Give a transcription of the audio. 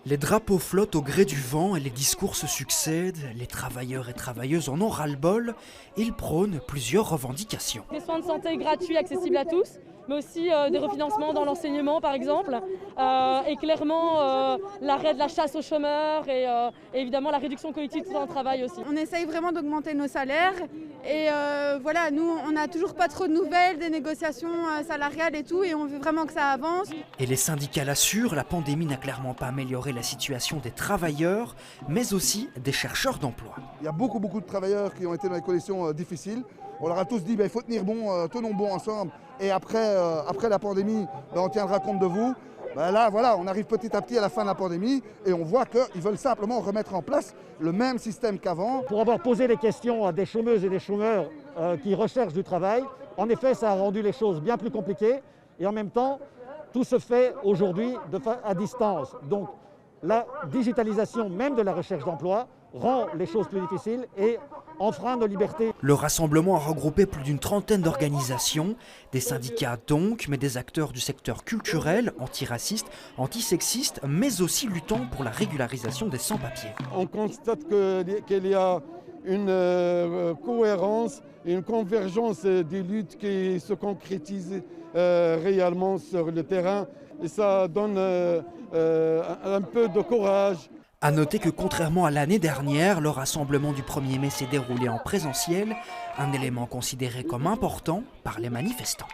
Les drapeaux flottent au gré du vent et les discours se succèdent. Les travailleurs et travailleuses en ont ras-le-bol. Ils prônent plusieurs revendications. Des soins de santé gratuits, accessibles à tous, mais aussi des refinancements dans l'enseignement par exemple, et clairement l'arrêt de la chasse aux chômeurs et évidemment la réduction collective du temps de travail aussi. On essaye vraiment d'augmenter nos salaires et voilà, nous on n'a toujours pas trop de nouvelles des négociations salariales et tout et on veut vraiment que ça avance. Et les syndicats l'assurent, la pandémie n'a clairement pas amélioré la situation des travailleurs, mais aussi des chercheurs d'emploi. Il y a beaucoup de travailleurs qui ont été dans des conditions difficiles. On leur a tous dit il faut tenir bon, tenons bon ensemble. Et après la pandémie, on tiendra compte de vous. Là, voilà, on arrive petit à petit à la fin de la pandémie et on voit qu'ils veulent simplement remettre en place le même système qu'avant. Pour avoir posé les questions à des chômeuses et des chômeurs qui recherchent du travail, en effet, ça a rendu les choses bien plus compliquées. Et en même temps, tout se fait aujourd'hui à distance. Donc, la digitalisation même de la recherche d'emploi rend les choses plus difficiles et enfreint nos libertés. Le rassemblement a regroupé plus d'une trentaine d'organisations, des syndicats donc, mais des acteurs du secteur culturel, antiracistes, antisexistes, mais aussi luttant pour la régularisation des sans-papiers. On constate qu'il y a une cohérence et une convergence des luttes qui se concrétisent réellement sur le terrain et ça donne un peu de courage. À noter que contrairement à l'année dernière, le rassemblement du 1er mai s'est déroulé en présentiel, un élément considéré comme important par les manifestants.